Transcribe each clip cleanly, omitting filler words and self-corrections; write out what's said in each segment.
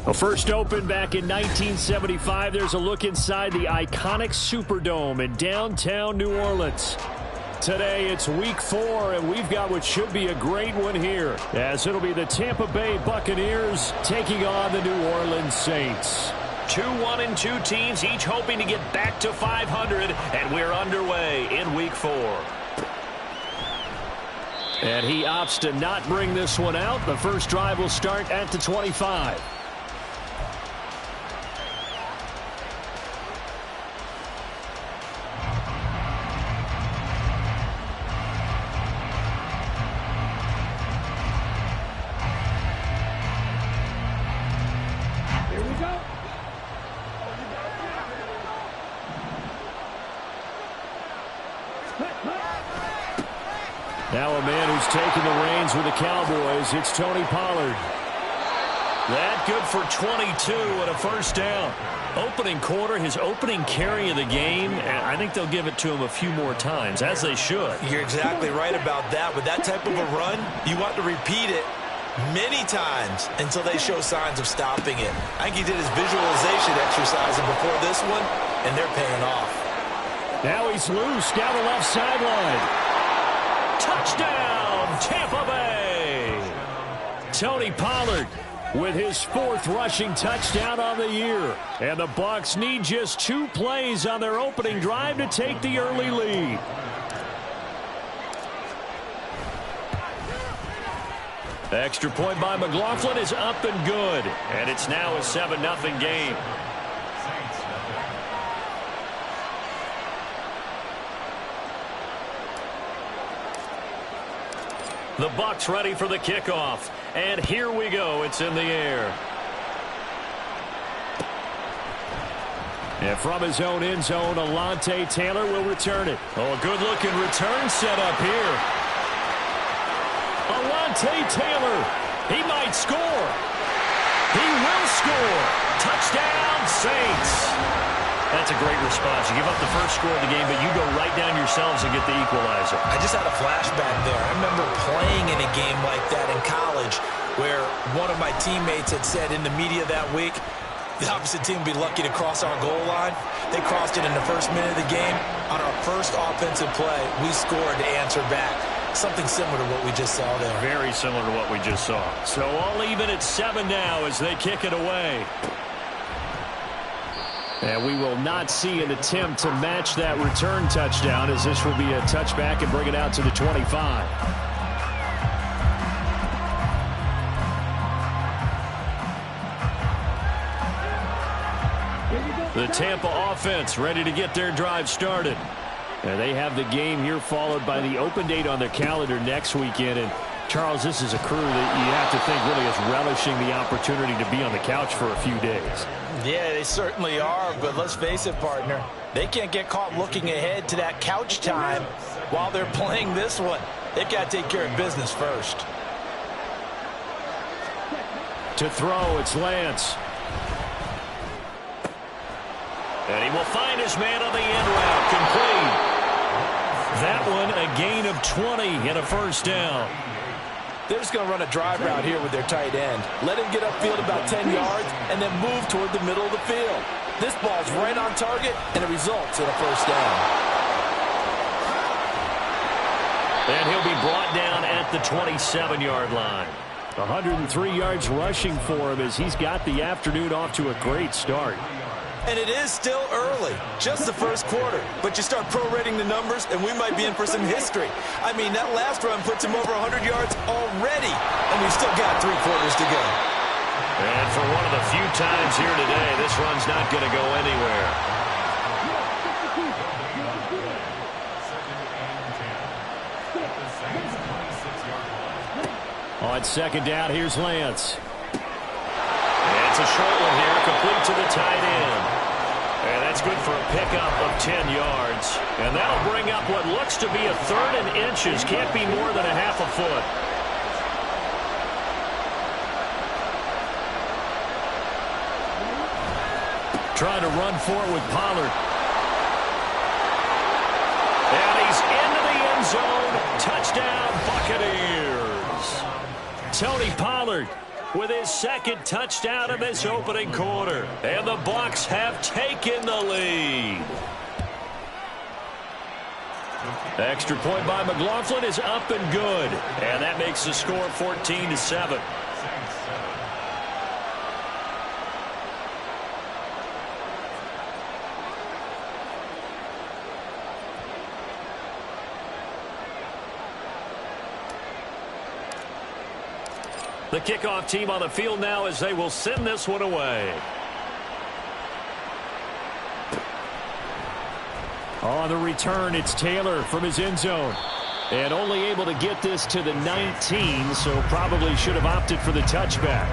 Well, first opened back in 1975, there's a look inside the iconic Superdome in downtown New Orleans. Today, it's week 4, and we've got what should be a great one here, as it'll be the Tampa Bay Buccaneers taking on the New Orleans Saints. 2-1-2 teams, each hoping to get back to 500, and we're underway in week 4. And he opts to not bring this one out. The first drive will start at the 25. Now a man who's taken the reins with the Cowboys, it's Tony Pollard. That good for 22 and a first down. Opening quarter, his opening carry of the game, and I think they'll give it to him a few more times, as they should. You're exactly right about that. With that type of a run, you want to repeat it many times until they show signs of stopping it. I think he did his visualization exercise before this one, and they're paying off. Now he's loose down the left sideline. Touchdown, Tampa Bay! Tony Pollard with his 4th rushing touchdown on the year. And the Bucks need just 2 plays on their opening drive to take the early lead. The extra point by McLaughlin is up and good. And it's now a 7-0 game. The Bucks ready for the kickoff. And here we go. It's in the air. And from his own end zone, Alontae Taylor will return it. Oh, a good-looking return set up here. Alontae Taylor. He might score. He will score. Touchdown, Saints. That's a great response. You give up the first score of the game, but you go right down yourselves and get the equalizer. I just had a flashback there. I remember playing in a game like that in college where one of my teammates had said in the media that week, the opposite team would be lucky to cross our goal line. They crossed it in the first minute of the game. On our first offensive play, we scored to answer back. Something similar to what we just saw there. Very similar to what we just saw. So all even at 7 now as they kick it away. And we will not see an attempt to match that return touchdown, as this will be a touchback and bring it out to the 25. The Tampa offense ready to get their drive started. And they have the game here followed by the open date on their calendar next weekend. And Charles, this is a crew that you have to think really is relishing the opportunity to be on the couch for a few days. Yeah, they certainly are, but let's face it, partner. They can't get caught looking ahead to that couch time while they're playing this one. They've got to take care of business first. To throw, it's Lance. And he will find his man on the end route. Complete. That one a gain of 20 and a first down. They're just going to run a drive route here with their tight end. Let him get upfield about 10 yards and then move toward the middle of the field. This ball's right on target, and it results in a first down. And he'll be brought down at the 27-yard line. 103 yards rushing for him as he's got the afternoon off to a great start. And it is still early, just the first quarter. But you start prorating the numbers, and we might be in for some history. I mean, that last run puts him over 100 yards already, and we've still got 3 quarters to go. And for one of the few times here today, this run's not going to go anywhere. On second down, here's Lance. It's a short one here, complete to the tight end. And that's good for a pickup of 10 yards. And that'll bring up what looks to be a third and inches. Can't be more than a half a foot. Trying to run for it with Pollard. And he's into the end zone. Touchdown, Buccaneers. Tony Pollard with his second touchdown of this opening quarter. And the Bucks have taken the lead. Extra point by McLaughlin is up and good. And that makes the score 14-7. The kickoff team on the field now as they will send this one away. On the return, it's Taylor from his end zone. And only able to get this to the 19, so probably should have opted for the touchback.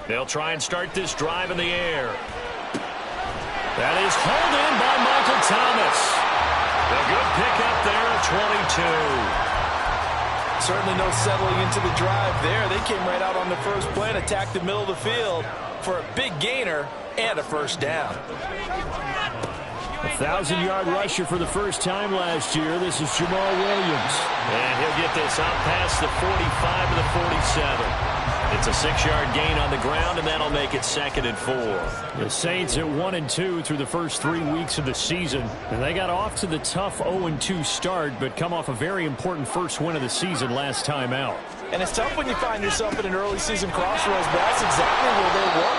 They'll try and start this drive in the air. That is hauled in by Michael Thomas. A good pickup there at 22. Certainly no settling into the drive there. They came right out on the first play and attacked the middle of the field for a big gainer and a first down. 1,000-yard rusher for the first time last year. This is Jamal Williams. And he'll get this out past the 45 to the 47. It's a 6-yard gain on the ground, and that'll make it 2nd and 4. The Saints at 1-2 through the first 3 weeks of the season. And they got off to the tough 0-2 start, but come off a very important first win of the season last time out. And it's tough when you find yourself in an early season crossroads, but that's exactly where they were.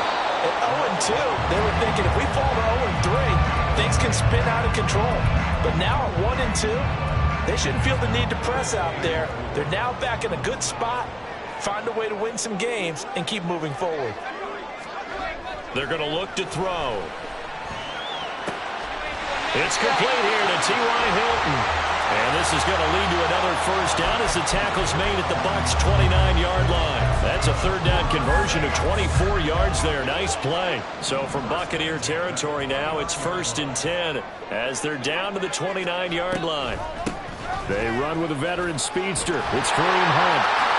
At 0-2, they were thinking if we fall to 0-3, things can spin out of control. But now at 1-2, they shouldn't feel the need to press out there. They're now back in a good spot. Find a way to win some games and keep moving forward. They're going to look to throw. It's complete here to T.Y. Hilton. And this is going to lead to another first down as the tackle's made at the Bucks' 29-yard line. That's a third down conversion of 24 yards there. Nice play. So from Buccaneer territory now, it's 1st and 10 as they're down to the 29-yard line. They run with a veteran speedster. It's Kareem Hunt.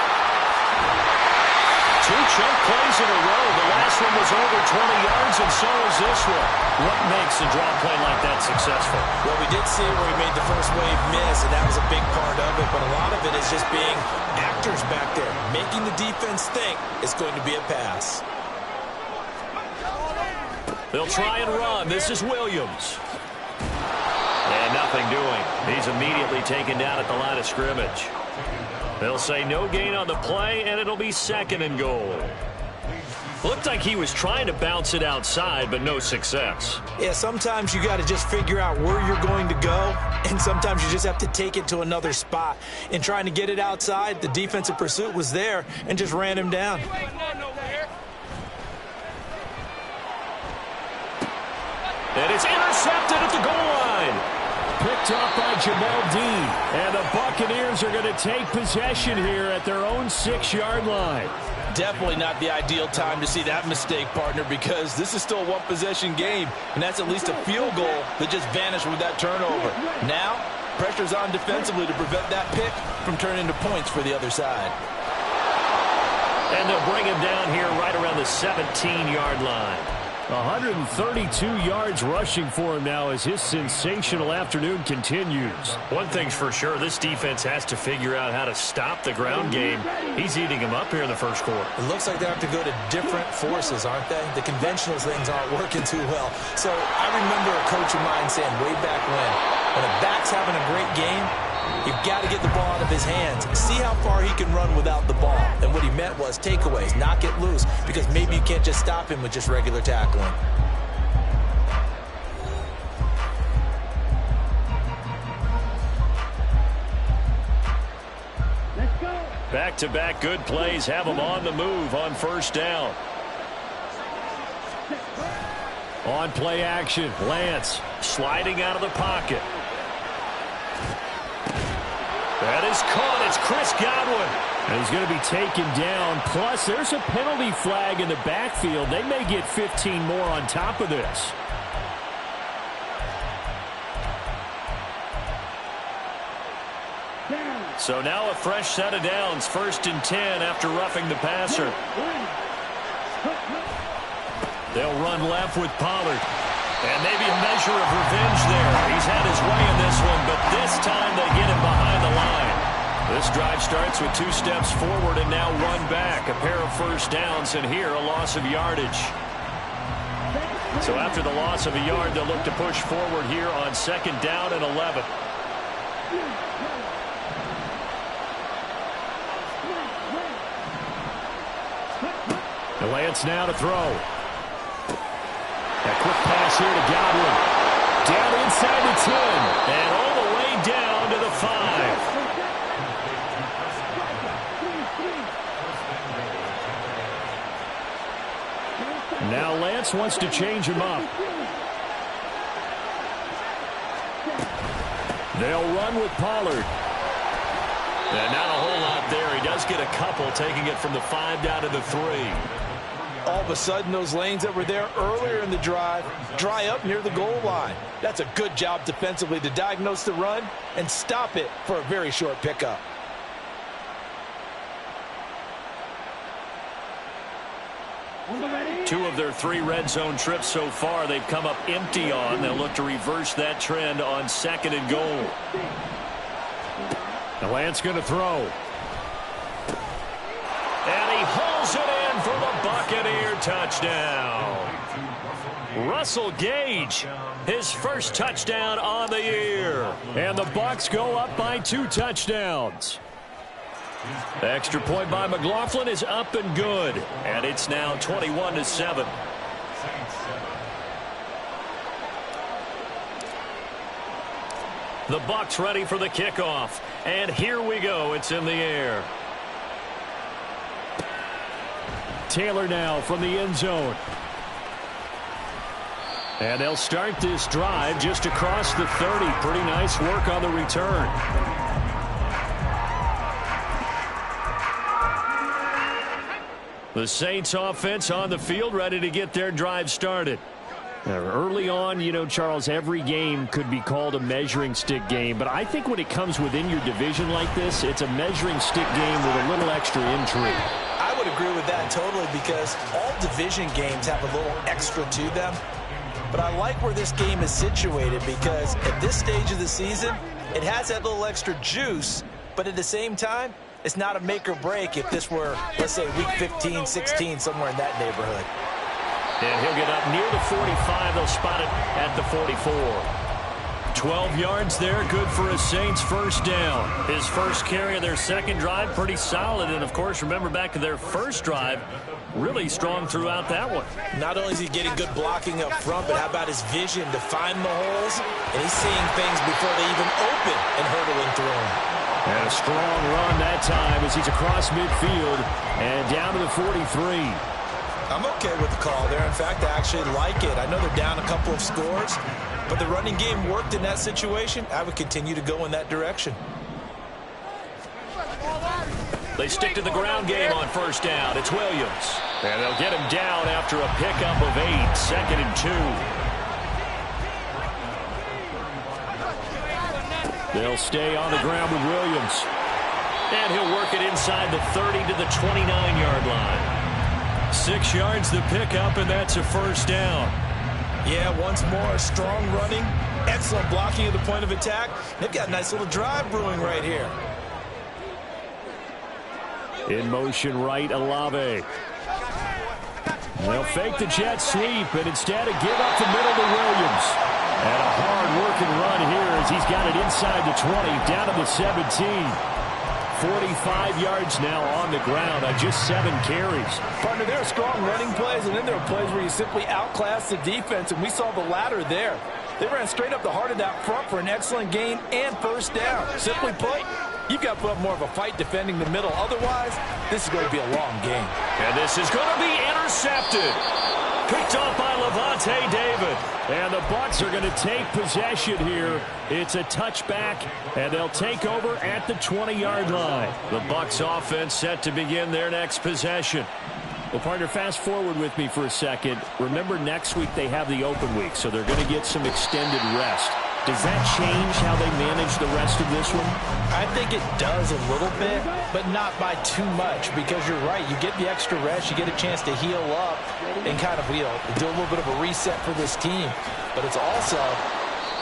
2 chunk plays in a row. The last one was over 20 yards, and so is this one. What makes a draw play like that successful? Well, we did see where he made the first wave miss, and that was a big part of it. But a lot of it is just being actors back there, making the defense think it's going to be a pass. They'll try and run. This is Williams. And nothing doing. He's immediately taken down at the line of scrimmage. They'll say no gain on the play, and it'll be 2nd and goal. Looked like he was trying to bounce it outside, but no success. Yeah, sometimes you got to just figure out where you're going to go, and sometimes you just have to take it to another spot. In trying to get it outside, the defensive pursuit was there and just ran him down. And it's intercepted at the goal line. Picked up by Mjpls. And the Buccaneers are going to take possession here at their own 6-yard line. Definitely not the ideal time to see that mistake, partner, because this is still a one-possession game, and that's at least a field goal that just vanished with that turnover. Now, pressure's on defensively to prevent that pick from turning into points for the other side. And they'll bring him down here right around the 17-yard line. 132 yards rushing for him now as his sensational afternoon continues. One thing's for sure, this defense has to figure out how to stop the ground game. He's eating them up here in the first quarter. It looks like they have to go to different forces, aren't they? The conventional things aren't working too well. So I remember a coach of mine saying way back when a back's having a great game, you've got to get the ball out of his hands. See how far he can run without the ball. And what he meant was takeaways, knock it loose, because maybe you can't just stop him with just regular tackling. Let's go. Back-to-back good plays have him on the move on first down. On play action, Lance Sliding out of the pocket. That is caught. It's Chris Godwin. And he's going to be taken down. Plus, there's a penalty flag in the backfield. They may get 15 more on top of this. So now a fresh set of downs. 1st and 10 after roughing the passer. They'll run left with Pollard. And maybe a measure of revenge there. He's had his way in this one, but this time they get him behind the line. This drive starts with 2 steps forward and now 1 back. A pair of first downs, and here a loss of yardage. So after the loss of a yard, they'll look to push forward here on 2nd down and 11. The Lance now to throw. A quick pass here to Godwin. Down inside the 10. And all the way down to the 5. Now Lance wants to change him up. They'll run with Pollard. And not a whole lot there. He does get a couple, taking it from the 5 down to the 3. All of a sudden, those lanes that were there earlier in the drive dry up near the goal line. That's a good job defensively to diagnose the run and stop it for a very short pickup. Two of their 3 red zone trips so far they've come up empty on. They'll look to reverse that trend on 2nd and goal. The Lance going to throw. And he hauls it in for the Buccaneer touchdown. Russell Gage, his first touchdown on the year. And the Bucks go up by 2 touchdowns. The extra point by McLaughlin is up and good. And it's now 21-7. The Bucks ready for the kickoff. And here we go. It's in the air. Taylor now from the end zone. And they'll start this drive just across the 30. Pretty nice work on the return. The Saints offense on the field, ready to get their drive started. Early on, you know, Charles, every game could be called a measuring stick game. But I think when it comes within your division like this, it's a measuring stick game with a little extra intrigue. I would agree with that totally, because all division games have a little extra to them. But I like where this game is situated, because at this stage of the season, it has that little extra juice, but at the same time, it's not a make or break if this were, let's say, week 15, 16, somewhere in that neighborhood. And he'll get up near the 45. They'll spot it at the 44. 12 yards there, good for a Saints first down. His first carry of their second drive, pretty solid. And, of course, remember back to their first drive, really strong throughout that one. Not only is he getting good blocking up front, but how about his vision to find the holes? And he's seeing things before they even open and hurdling through them. And a strong run that time as he's across midfield and down to the 43. I'm okay with the call there. In fact, I actually like it. I know they're down a couple of scores, but the running game worked in that situation. I would continue to go in that direction. They stick to the ground game on first down. It's Williams. And they'll get him down after a pickup of 8, 2nd and 2. They'll stay on the ground with Williams. And he'll work it inside the 30 to the 29-yard line. 6 yards the pickup, and that's a first down. Yeah, once more, strong running, excellent blocking at the point of attack. They've got a nice little drive brewing right here. In motion right, Olave. They'll fake the jet sweep, and instead give up the middle to Williams. And a hard-working run here as he's got it inside the 20, down to the 17. 45 yards now on the ground on just 7 carries. Partner, there are strong running plays, and then there are plays where you simply outclass the defense, and we saw the latter there. They ran straight up the heart of that front for an excellent gain and first down. Simply put, you've got to put up more of a fight defending the middle. Otherwise, this is going to be a long game. And this is going to be intercepted. Picked off by Levante David. And the Bucks are going to take possession here. It's a touchback, and they'll take over at the 20-yard line. The Bucks offense set to begin their next possession. Well, partner, fast forward with me for a second. Remember, next week they have the open week, so they're going to get some extended rest. Does that change how they manage the rest of this one? I think it does a little bit, but not by too much, because you're right. You get the extra rest. You get a chance to heal up and kind of do a little bit of a reset for this team. But it's also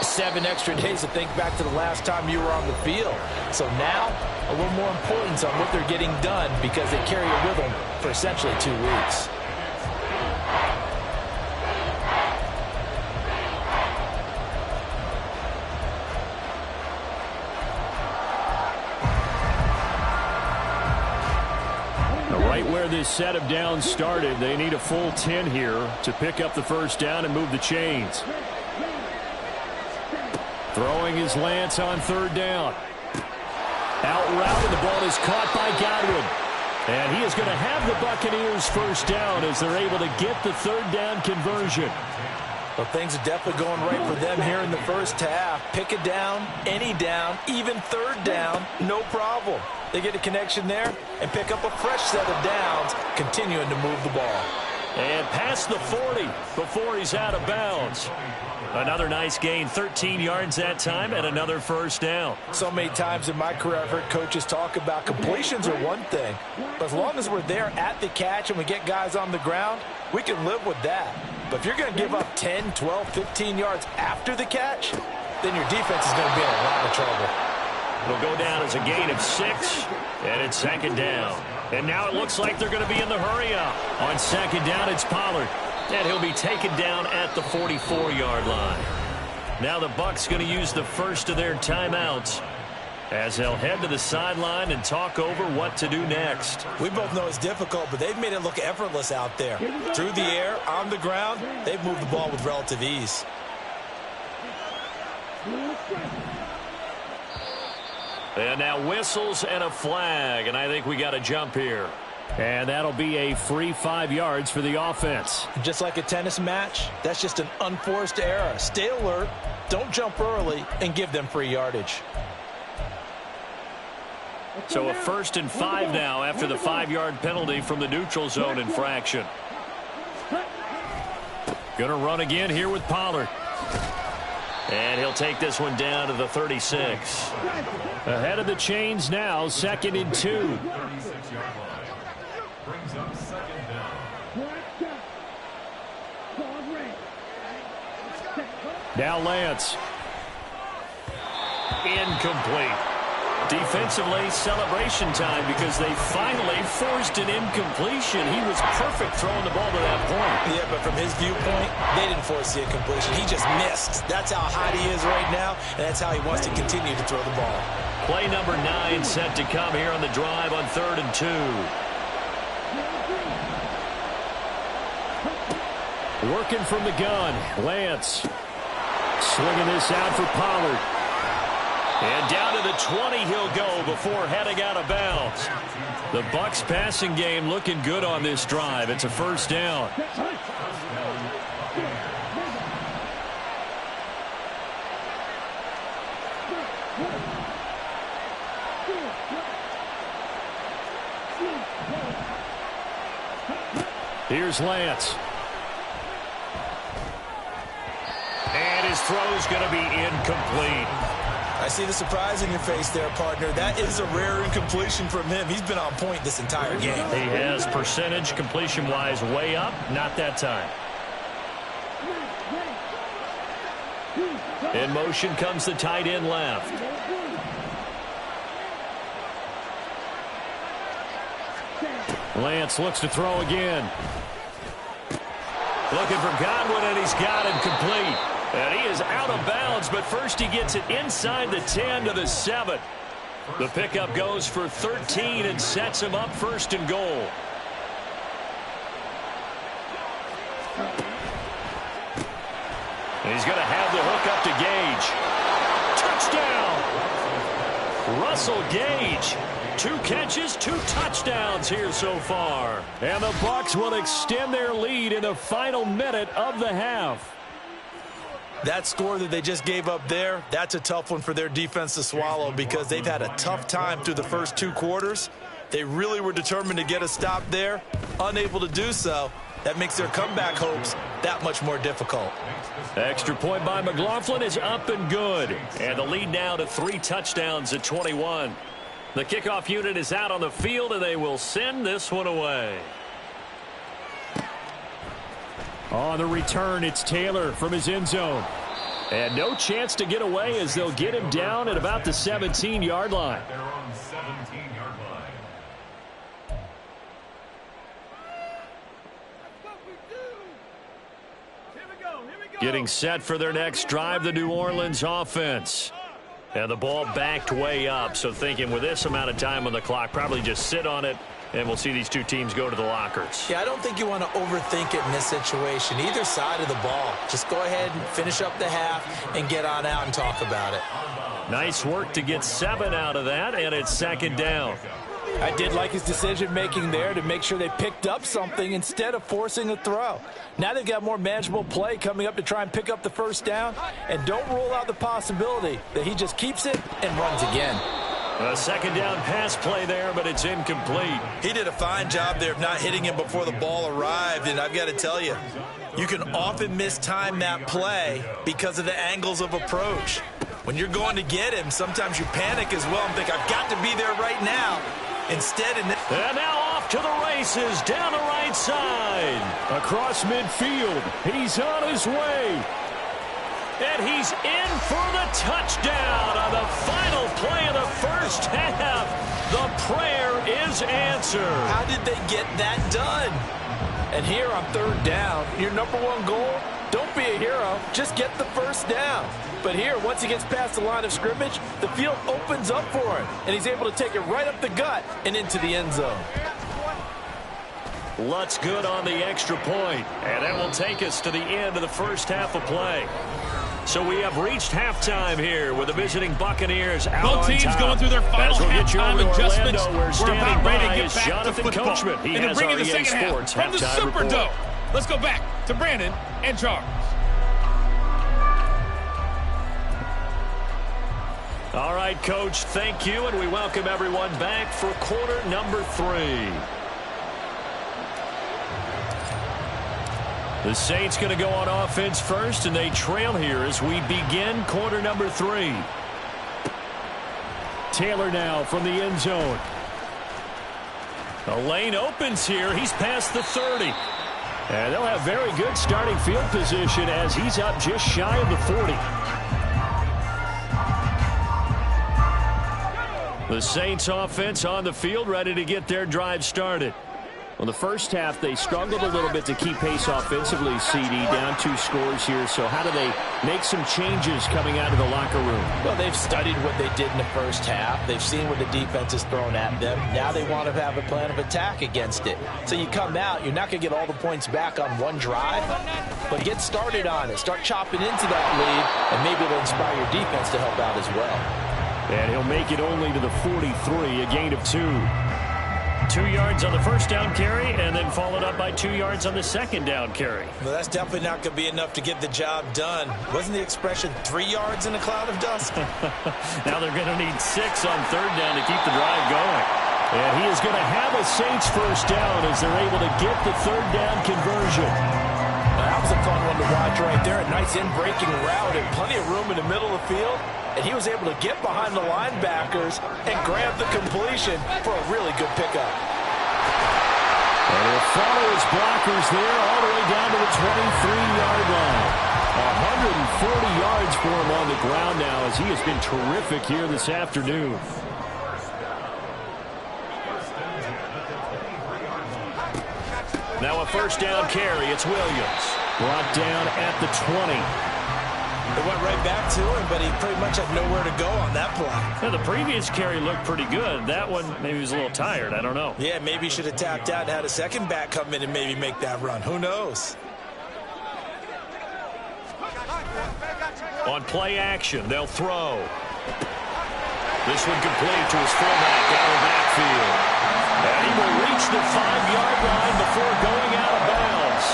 7 extra days to think back to the last time you were on the field. So now, a little more importance on what they're getting done because they carry it with them for essentially 2 weeks. Right where this set of downs started, they need a full 10 here to pick up the first down and move the chains. Throwing his Lance on 3rd down. Out route, and the ball is caught by Godwin. And he is going to have the Buccaneers first down as they're able to get the 3rd down conversion. Well, things are definitely going right for them here in the first half. Pick a down, any down, even 3rd down, no problem. They get a connection there and pick up a fresh set of downs, continuing to move the ball. And past the 40 before he's out of bounds. Another nice gain, 13 yards that time, and another first down. So many times in my career I've heard coaches talk about completions are one thing, but as long as we're there at the catch and we get guys on the ground, we can live with that. But if you're going to give up 10, 12, 15 yards after the catch, then your defense is going to be in a lot of trouble. It'll go down as a gain of 6, and it's 2nd down. And now it looks like they're going to be in the hurry-up. On 2nd down, it's Pollard. And he'll be taken down at the 44-yard line. Now the Bucks going to use the first of their timeouts as they'll head to the sideline and talk over what to do next. We both know it's difficult, but they've made it look effortless out there. Through the air, on the ground, they've moved the ball with relative ease. And now whistles and a flag, and I think we got a jump here. And that'll be a free 5 yards for the offense. Just like a tennis match, that's just an unforced error. Stay alert, don't jump early, and give them free yardage. So a 1st and 5 now after the 5-yard penalty from the neutral zone infraction. Gonna run again here with Pollard. And he'll take this one down to the 36. Ahead of the chains now, 2nd and 2. Now Lance. Incomplete. Defensively, celebration time because they finally forced an incompletion. He was perfect throwing the ball to that point. Yeah, but from his viewpoint, they didn't force the incompletion. He just missed. That's how hot he is right now, and that's how he wants to continue to throw the ball. Play number 9 set to come here on the drive on 3rd and 2. Working from the gun, Lance. Swinging this out for Pollard. And down to the 20 he'll go before heading out of bounds. The Bucks passing game looking good on this drive. It's a first down. Here's Lance. And his throw's going to be incomplete. I see the surprise in your face there, partner. That is a rare incompletion from him. He's been on point this entire game. He has percentage completion-wise way up. Not that time. In motion comes the tight end left. Lance looks to throw again. Looking for Godwin, and he's got him complete. And he is out of bounds, but first he gets it inside the 10 to the 7. The pickup goes for 13 and sets him up 1st and goal. And he's going to have the hook up to Gage. Touchdown! Russell Gage. 2 catches, 2 touchdowns here so far. And the Bucks will extend their lead in the final minute of the half. That score that they just gave up there, that's a tough one for their defense to swallow because they've had a tough time through the first 2 quarters. They really were determined to get a stop there, unable to do so. That makes their comeback hopes that much more difficult. Extra point by McLaughlin is up and good. And the lead now to 3 touchdowns at 21. The kickoff unit is out on the field, and they will send this one away. On the return, it's Taylor from his end zone. And no chance to get away as they'll get him down at about the 17-yard line. They're on the 17-yard line. Getting set for their next drive, the New Orleans offense. And the ball backed way up, so thinking with this amount of time on the clock, probably just sit on it, and we'll see these 2 teams go to the lockers. Yeah, I don't think you want to overthink it in this situation. Either side of the ball. Just go ahead and finish up the half and get on out and talk about it. Nice work to get 7 out of that, and it's 2nd down. I did like his decision-making there to make sure they picked up something instead of forcing a throw. Now they've got more manageable play coming up to try and pick up the 1st down, and don't rule out the possibility that he just keeps it and runs again. A 2nd down pass play there, but it's incomplete. He did a fine job there of not hitting him before the ball arrived, and I've got to tell you, you can often mistime that play because of the angles of approach. When you're going to get him, sometimes you panic as well and think, I've got to be there right now. Instead, and now off to the races down the right side. Across midfield. He's on his way. And he's in for the touchdown on the final play of the first half. The prayer is answered. How did they get that done? And here on 3rd down, your #1 goal, don't be a hero, just get the 1st down. But here, once he gets past the line of scrimmage, the field opens up for him, and he's able to take it right up the gut and into the end zone. Lutz good on the extra point, and that will take us to the end of the first half of play. So we have reached halftime here with the visiting Buccaneers out on top. Both teams going through their final halftime adjustments. We're about ready to get back Jonathan to football. Coachman. He and to has bring in the REA second half Sports from the halftime report. Superdome. Let's go back to Brandon and Charles. All right, Coach, thank you, and we welcome everyone back for quarter number 3. The Saints going to go on offense first, and they trail here as we begin quarter number 3. Taylor now from the end zone. The lane opens here. He's past the 30. And they'll have very good starting field position as he's up just shy of the 40. The Saints offense on the field, ready to get their drive started. Well, the first half, they struggled a little bit to keep pace offensively, CD, down 2 scores here. So how do they make some changes coming out of the locker room? Well, they've studied what they did in the first half. They've seen what the defense has thrown at them. Now they want to have a plan of attack against it. So you come out, you're not going to get all the points back on one drive, but get started on it. Start chopping into that lead, and maybe it'll inspire your defense to help out as well. And he'll make it only to the 43, a gain of 2. 2 yards on the first down carry, and then followed up by 2 yards on the second down carry. Well, that's definitely not going to be enough to get the job done. Wasn't the expression 3 yards in a cloud of dust? Now they're going to need 6 on third down to keep the drive going. And he is going to have a Saints first down as they're able to get the third down conversion. That was a fun one to watch right there. A nice in-breaking route and plenty of room in the middle of the field. And he was able to get behind the linebackers and grab the completion for a really good pickup. And he'll follow his blockers there all the way down to the 23-yard line. 140 yards for him on the ground now as he has been terrific here this afternoon. Now a first down carry. It's Williams. Brought down at the 20. It went right back to him, but he pretty much had nowhere to go on that play. Yeah, the previous carry looked pretty good. That one, maybe he was a little tired. I don't know. Yeah, maybe he should have tapped out and had a second back come in and maybe make that run. Who knows? On play action, they'll throw. This one complete to his fullback out of the backfield. And he will reach the 5-yard line before going out of bounds.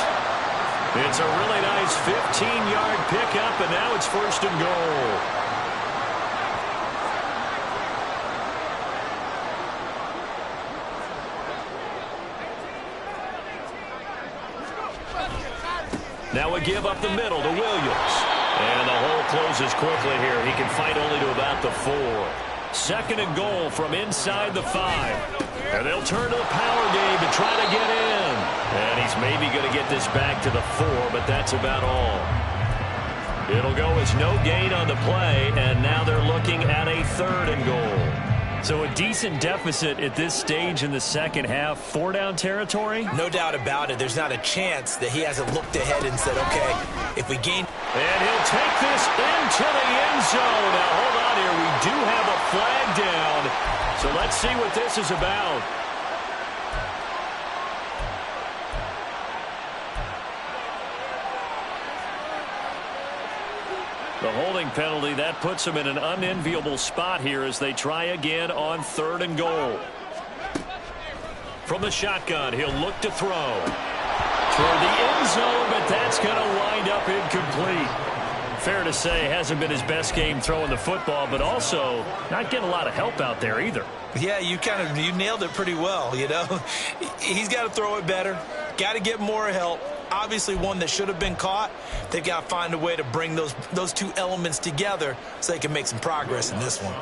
It's a really nice 15-yard pickup, and now it's first and goal. Now a give up the middle to Williams. And the hole closes quickly here. He can fight only to about the 4. Second and goal from inside the 5. And they'll turn to the power game to try to get in. And he's maybe going to get this back to the 4, but that's about all. It'll go as no gain on the play, and now they're looking at a third and goal. So a decent deficit at this stage in the second half. 4-down territory? No doubt about it. There's not a chance that he hasn't looked ahead and said, okay, if we gain... And he'll take this into the end zone. Now, hold on here. We do have a flag down. So let's see what this is about. The holding penalty, that puts them in an unenviable spot here as they try again on third and goal. From the shotgun, he'll look to throw. Toward the end zone, but that's going to wind up incomplete. Fair to say, hasn't been his best game throwing the football, but also not getting a lot of help out there either. Yeah, you nailed it pretty well, you know. He's got to throw it better. Got to get more help. Obviously one that should have been caught. They've got to find a way to bring those two elements together so they can make some progress in this one.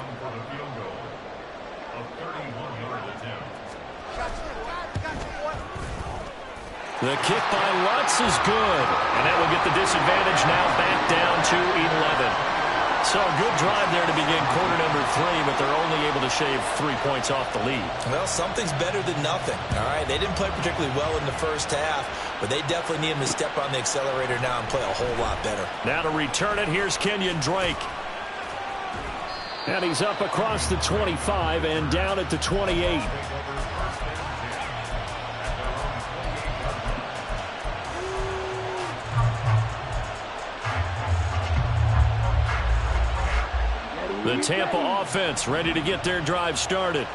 The kick by Lutz is good. And that will get the disadvantage now back down to 11. So a good drive there to begin quarter number 3, but they're only able to shave 3 points off the lead. Well, something's better than nothing. All right, they didn't play particularly well in the first half, but they definitely need him to step on the accelerator now and play a whole lot better. Now to return it, here's Kenyon Drake. And he's up across the 25 and down at the 28. The Tampa offense ready to get their drive started.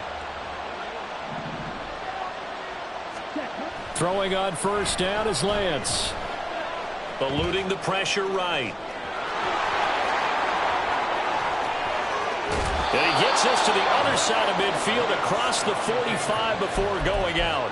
Throwing on first down is Lance. Eluding the pressure right. And he gets us to the other side of midfield across the 45 before going out.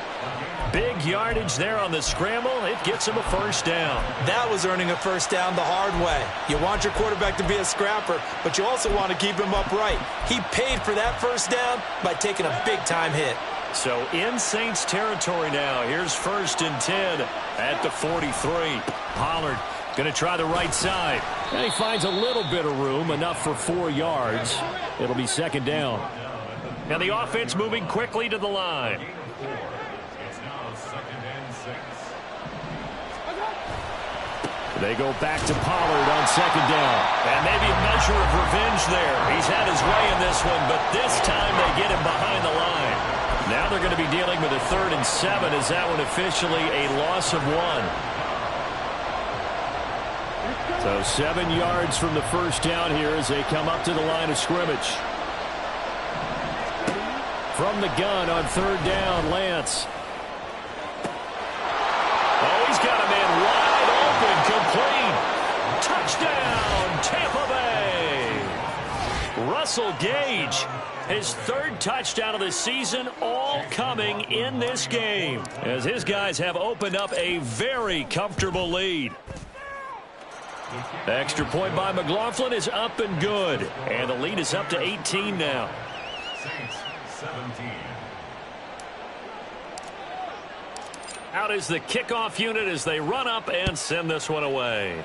Big yardage there on the scramble. It gets him a first down. That was earning a first down the hard way. You want your quarterback to be a scrapper, but you also want to keep him upright. He paid for that first down by taking a big-time hit. So in Saints territory now. Here's first and 10 at the 43. Pollard going to try the right side. And he finds a little bit of room, enough for 4 yards. It'll be second down. And the offense moving quickly to the line. It's now 2nd and 6. They go back to Pollard on 2nd down. And maybe a measure of revenge there. He's had his way in this one, but this time they get him behind the line. Now they're going to be dealing with a 3rd and 7. Is that one officially a loss of 1? So 7 yards from the first down here as they come up to the line of scrimmage. From the gun on 3rd down, Lance. Oh, he's got a man wide open, complete. Touchdown, Tampa Bay. Russell Gage, his 3rd touchdown of the season, all coming in this game, as his guys have opened up a very comfortable lead. Extra point by McLaughlin is up and good. And the lead is up to 18 now. Saints 17. Out is the kickoff unit as they run up and send this one away.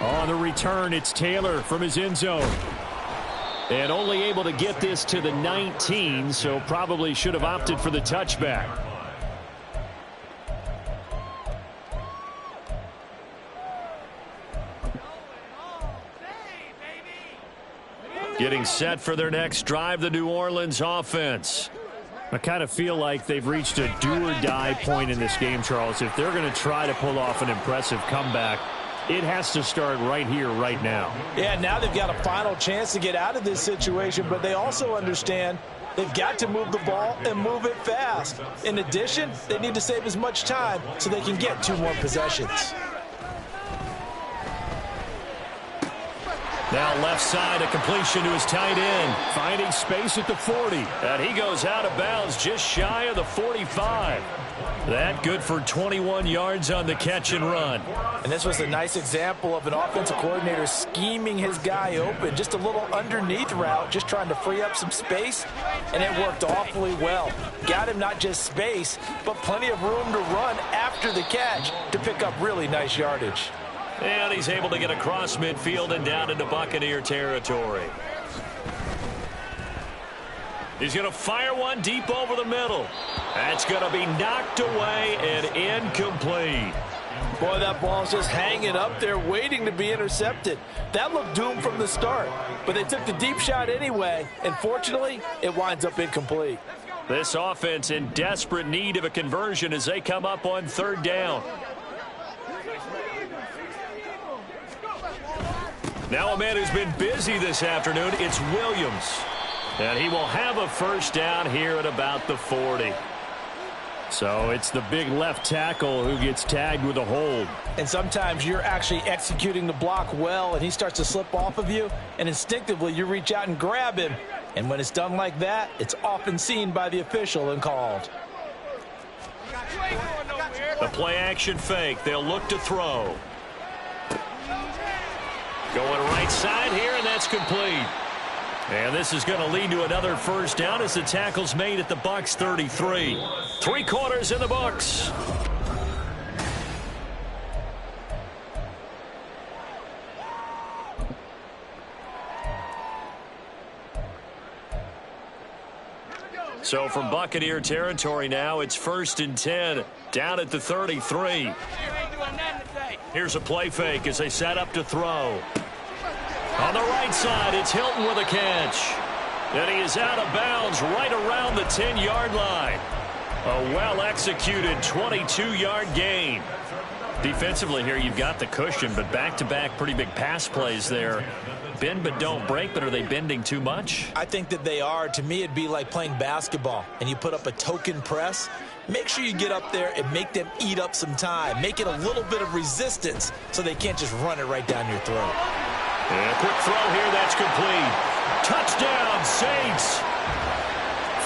On the return, it's Taylor from his end zone. And only able to get this to the 19, so probably should have opted for the touchback. Getting set for their next drive, the New Orleans offense. I kind of feel like they've reached a do-or-die point in this game, Charles. If they're going to try to pull off an impressive comeback, it has to start right here, right now. Yeah, now they've got a final chance to get out of this situation, but they also understand they've got to move the ball and move it fast. In addition, they need to save as much time so they can get 2 more possessions. Now left side, a completion to his tight end. Finding space at the 40. And he goes out of bounds just shy of the 45. That good for 21 yards on the catch and run. And this was a nice example of an offensive coordinator scheming his guy open. Just a little underneath route, just trying to free up some space, and it worked awfully well. Got him not just space, but plenty of room to run after the catch to pick up really nice yardage. And he's able to get across midfield and down into Buccaneer territory. He's going to fire one deep over the middle. That's going to be knocked away and incomplete. Boy, that ball's just hanging up there waiting to be intercepted. That looked doomed from the start, but they took the deep shot anyway, and fortunately, it winds up incomplete. This offense in desperate need of a conversion as they come up on 3rd down. Now a man who's been busy this afternoon, it's Williams. And he will have a first down here at about the 40. So it's the big left tackle who gets tagged with a hold. And sometimes you're actually executing the block well, and he starts to slip off of you, and instinctively you reach out and grab him. And when it's done like that, it's often seen by the official and called. The play action fake. They'll look to throw. Going right side here, and that's complete. And this is going to lead to another first down as the tackle's made at the Bucks 33. 3 quarters in the books. So from Buccaneer territory now, it's 1st and 10 down at the 33. Here's a play fake as they set up to throw. On the right side, it's Hilton with a catch. And he is out of bounds right around the 10-yard line. A well-executed 22-yard gain. Defensively here, you've got the cushion, but back-to-back pretty big pass plays there. Bend but don't break, but are they bending too much? I think that they are. To me, it'd be like playing basketball, and you put up a token press. Make sure you get up there and make them eat up some time. Make it a little bit of resistance so they can't just run it right down your throat. And a quick throw here, that's complete. Touchdown, Saints.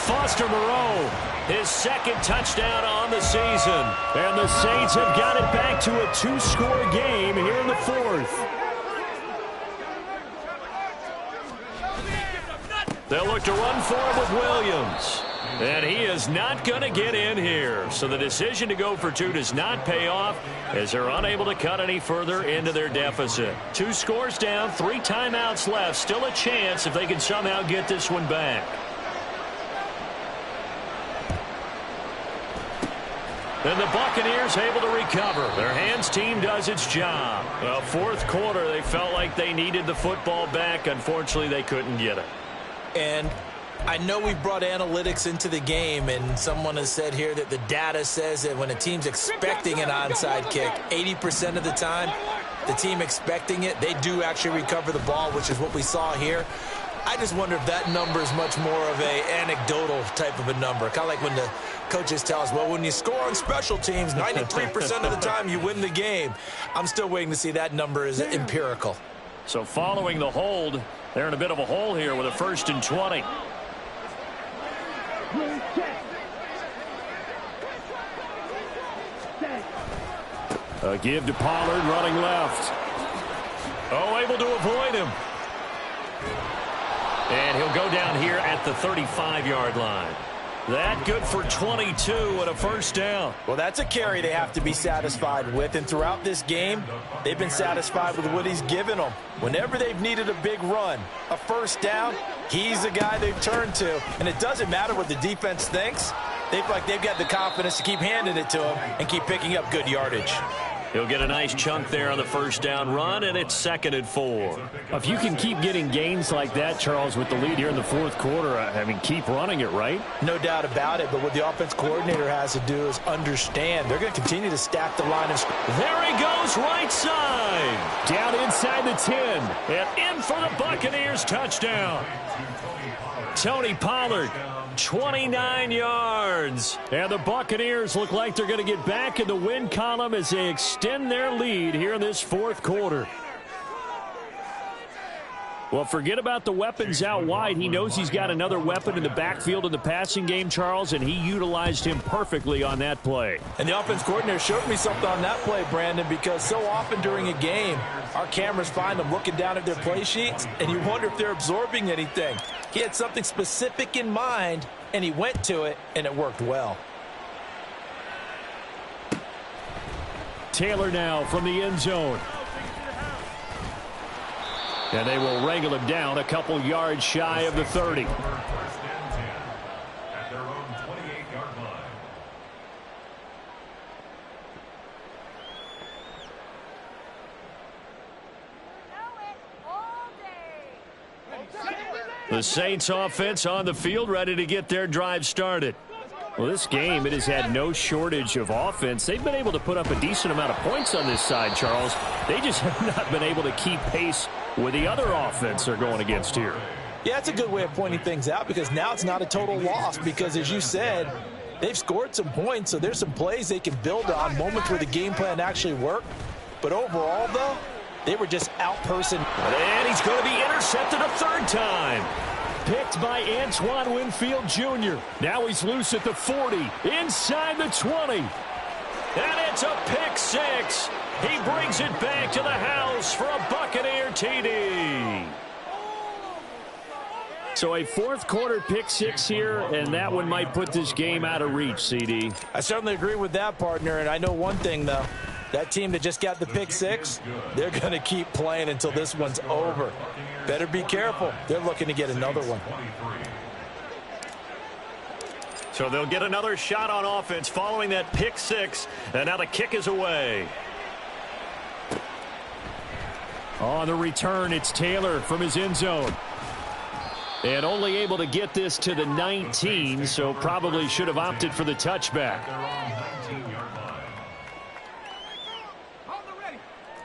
Foster Moreau, his 2nd touchdown on the season. And the Saints have got it back to a 2-score game here in the 4th. They'll look to run for it with Williams. And he is not going to get in here. So the decision to go for two does not pay off as they're unable to cut any further into their deficit. 2 scores down, 3 timeouts left. Still a chance if they can somehow get this one back. And the Buccaneers able to recover. Their hands team does its job. Well, fourth quarter, they felt like they needed the football back. Unfortunately, they couldn't get it. And I know we brought analytics into the game, and someone has said here that the data says that when a team's expecting an onside kick, 80% of the time, the team expecting it, they do actually recover the ball, which is what we saw here. I just wonder if that number is much more of a anecdotal type of a number. Kind of like when the coaches tell us, well, when you score on special teams, 93% of the time you win the game. I'm still waiting to see that number is empirical. So following the hold, they're in a bit of a hole here with a 1st and 20. A give to Pollard running left. Oh, able to avoid him. And he'll go down here at the 35-yard line. That good for 22 and a 1st down. Well, that's a carry they have to be satisfied with. And throughout this game, they've been satisfied with what he's given them. Whenever they've needed a big run, a 1st down, he's the guy they've turned to. And it doesn't matter what the defense thinks. They feel like they've got the confidence to keep handing it to him and keep picking up good yardage. He'll get a nice chunk there on the 1st down run, and it's 2nd and 4. If you can keep getting gains like that, Charles, with the lead here in the fourth quarter, I mean, keep running it, right? No doubt about it, but what the offense coordinator has to do is understand. They're going to continue to stack the line of... There he goes, right side. Down inside the 10. And in for the Buccaneers touchdown. Tony Pollard. 29 yards. And the Buccaneers look like they're going to get back in the win column as they extend their lead here in this fourth quarter. Well, forget about the weapons out wide. He knows he's got another weapon in the backfield in the passing game, Charles, and he utilized him perfectly on that play. And the offense coordinator showed me something on that play, Brandon, because so often during a game, our cameras find them looking down at their play sheets, and you wonder if they're absorbing anything. He had something specific in mind, and he went to it, and it worked well. Taylor now from the end zone. And they will wrangle him down a couple yards shy of the 30. At their own 28-yard line. The Saints offense on the field ready to get their drive started. Well, this game, it has had no shortage of offense. They've been able to put up a decent amount of points on this side, Charles. They just have not been able to keep pace with the other offense they're going against here. Yeah, that's a good way of pointing things out because now it's not a total loss because, as you said, they've scored some points, so there's some plays they can build on, moments where the game plan actually worked. But overall, though, they were just out-personed. And he's going to be intercepted a 3rd time. Picked by Antoine Winfield Jr. Now he's loose at the 40, inside the 20. And it's a pick 6. He brings it back to the house for a Buccaneer TD. So a fourth quarter pick 6 here, and that one might put this game out of reach, CD. I certainly agree with that, partner, and I know one thing, though. That team that just got the pick 6, they're going to keep playing until this one's over. Better be careful. They're looking to get another one. So they'll get another shot on offense following that pick 6, and now the kick is away. On the return, it's Taylor from his end zone. And only able to get this to the 19, so probably should have opted for the touchback.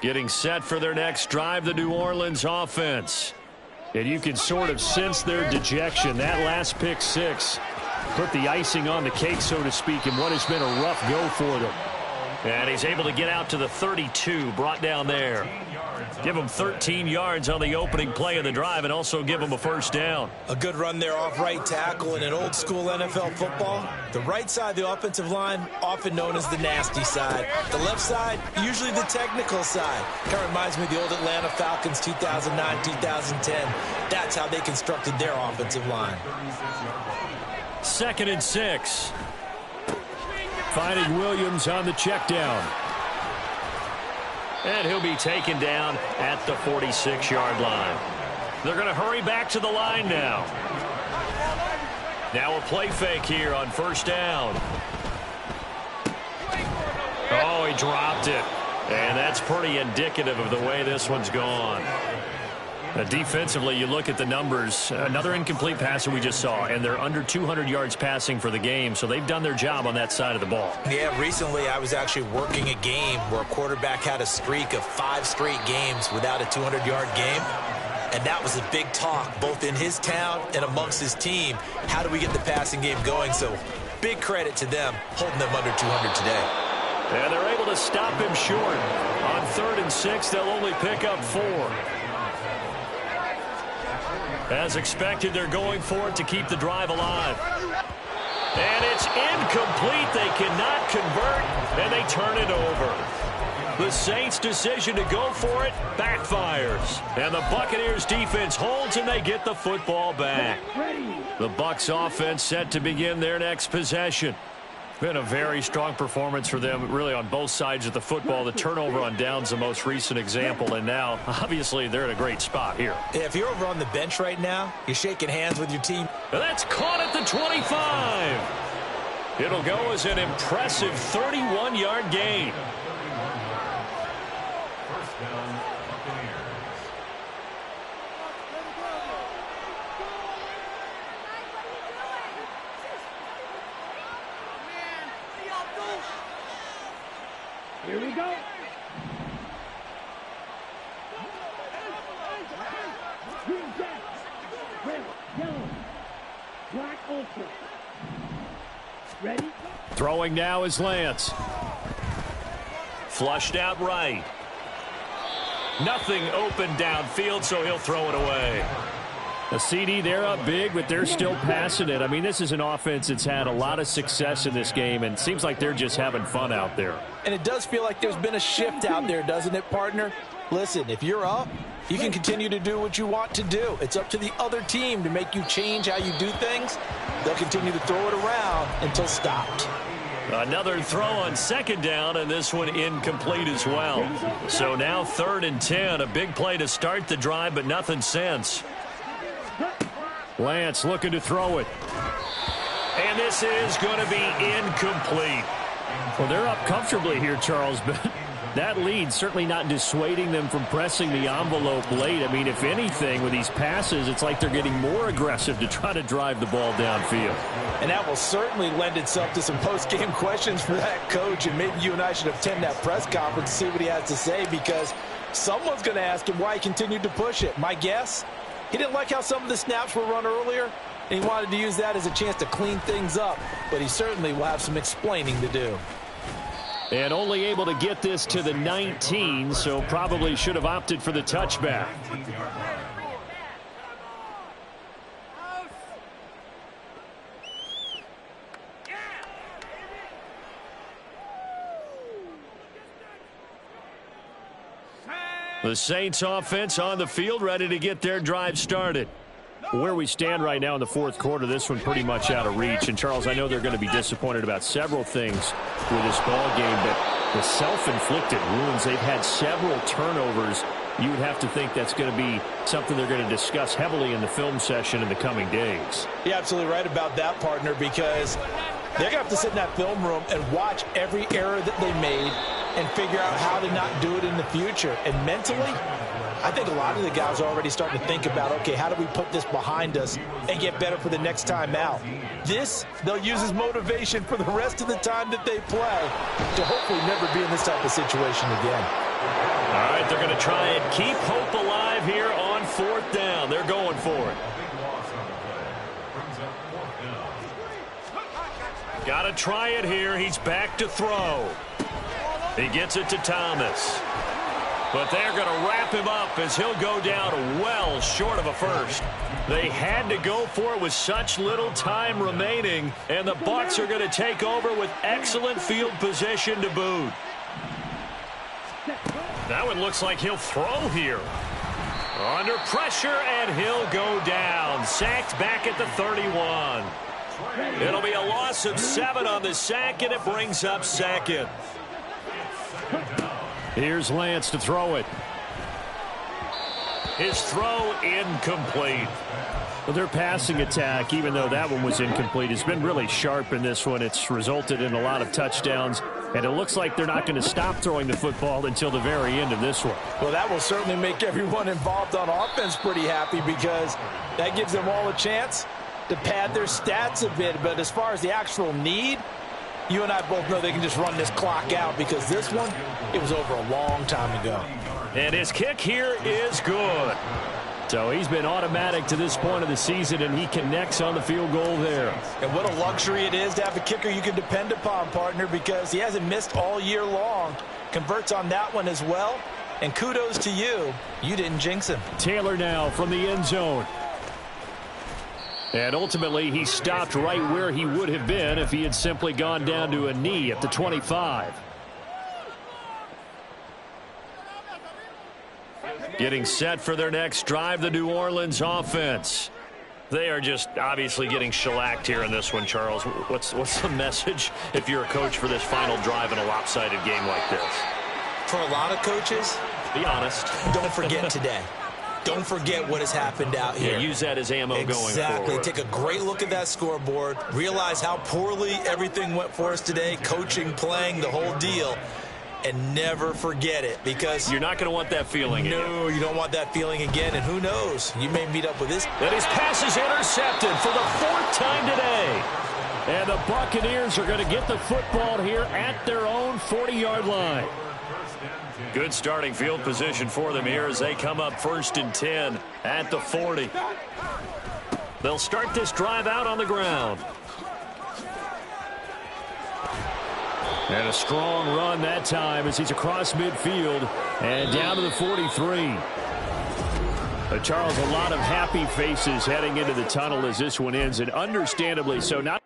Getting set for their next drive, the New Orleans offense. And you can sort of sense their dejection. That last pick 6 put the icing on the cake, so to speak, in what has been a rough go for them. And he's able to get out to the 32, brought down there. Give him 13 yards on the opening play of the drive and also give him a 1st down. A good run there off right tackle in an old school NFL football. The right side of the offensive line, often known as the nasty side. The left side, usually the technical side. Kind of reminds me of the old Atlanta Falcons 2009, 2010. That's how they constructed their offensive line. 2nd and 6. Finding Williams on the check down. And he'll be taken down at the 46-yard line. They're going to hurry back to the line now. Now a play fake here on 1st down. Oh, he dropped it. And that's pretty indicative of the way this one's gone. Defensively, you look at the numbers. Another incomplete passer we just saw, and they're under 200 yards passing for the game, so they've done their job on that side of the ball. Yeah, recently I was actually working a game where a quarterback had a streak of 5 straight games without a 200-yard game, and that was a big talk, both in his town and amongst his team. How do we get the passing game going? So big credit to them holding them under 200 today. And they're able to stop him short. On 3rd and 6, they'll only pick up 4. As expected, they're going for it to keep the drive alive. And it's incomplete. They cannot convert, and they turn it over. The Saints' decision to go for it backfires. And the Buccaneers' defense holds, and they get the football back. The Bucks offense set to begin their next possession. Been a very strong performance for them, really, on both sides of the football. The turnover on downs the most recent example, and now, obviously, they're in a great spot here. Yeah, if you're over on the bench right now, you're shaking hands with your team. And that's caught at the 25. It'll go as an impressive 31-yard gain. First down, Buccaneers. Here we go. Green jacket, red, yellow, black ultra. Ready? Throwing now is Lance. Flushed out right. Nothing open downfield, so he'll throw it away. A CD, they're up big, but they're still passing it. I mean, this is an offense that's had a lot of success in this game, and it seems like they're just having fun out there. And it does feel like there's been a shift out there, doesn't it, partner? Listen, if you're up, you can continue to do what you want to do. It's up to the other team to make you change how you do things. They'll continue to throw it around until stopped. Another throw on 2nd down, and this one incomplete as well. So now 3rd and 10, a big play to start the drive, but nothing since. Lance looking to throw it. And this is going to be incomplete. Well, they're up comfortably here, Charles, but that lead certainly not dissuading them from pressing the envelope late. I mean, if anything, with these passes, it's like they're getting more aggressive to try to drive the ball downfield. And that will certainly lend itself to some post-game questions for that coach, and maybe you and I should attend that press conference to see what he has to say, because someone's going to ask him why he continued to push it. My guess, he didn't like how some of the snaps were run earlier, and he wanted to use that as a chance to clean things up, but he certainly will have some explaining to do. And only able to get this to the 19, so probably should have opted for the touchback. The Saints offense on the field, ready to get their drive started. Where we stand right now in the 4th quarter, this one pretty much out of reach. And, Charles, I know they're going to be disappointed about several things with this ball game, but the self-inflicted wounds, they've had several turnovers. You would have to think that's going to be something they're going to discuss heavily in the film session in the coming days. You're absolutely right about that, partner, because they're going to have to sit in that film room and watch every error that they made and figure out how to not do it in the future. And mentally, I think a lot of the guys are already starting to think about, okay, how do we put this behind us and get better for the next time out? This, they'll use as motivation for the rest of the time that they play to hopefully never be in this type of situation again. All right, they're going to try and keep hope alive here on 4th down. They're going for it. Got to try it here. He's back to throw. He gets it to Thomas. But they're going to wrap him up as he'll go down well short of a first. They had to go for it with such little time remaining, and the Bucks are going to take over with excellent field position to boot. That one looks like he'll throw here. Under pressure, and he'll go down. Sacked back at the 31. It'll be a loss of 7 on the sack, and it brings up second. Here's Lance to throw it. His throw incomplete. Well, their passing attack, even though that one was incomplete, has been really sharp in this one. It's resulted in a lot of touchdowns, and it looks like they're not going to stop throwing the football until the very end of this one. Well, that will certainly make everyone involved on offense pretty happy because that gives them all a chance to pad their stats a bit. But as far as the actual need, you and I both know they can just run this clock out because this one, it was over a long time ago. And his kick here is good. So he's been automatic to this point of the season, and he connects on the field goal there. And what a luxury it is to have a kicker you can depend upon, partner, because he hasn't missed all year long. Converts on that one as well. And kudos to you. You didn't jinx him. Taylor now from the end zone. And ultimately, he stopped right where he would have been if he had simply gone down to a knee at the 25. Getting set for their next drive, the New Orleans offense. They are just obviously getting shellacked here in this one, Charles. What's the message if you're a coach for this final drive in a lopsided game like this? For a lot of coaches, be honest. Don't forget today. Don't forget what has happened out here. Yeah, use that as ammo going forward. Exactly. Take a great look at that scoreboard. Realize how poorly everything went for us today. Coaching, playing, the whole deal. And never forget it, because you're not going to want that feeling again. No, you don't want that feeling again. And who knows? You may meet up with this. And his pass is intercepted for the 4th time today. And the Buccaneers are going to get the football here at their own 40-yard line. Good starting field position for them here as they come up 1st and 10 at the 40. They'll start this drive out on the ground. And a strong run that time as he's across midfield and down to the 43. But Charles, a lot of happy faces heading into the tunnel as this one ends, and understandably so. Not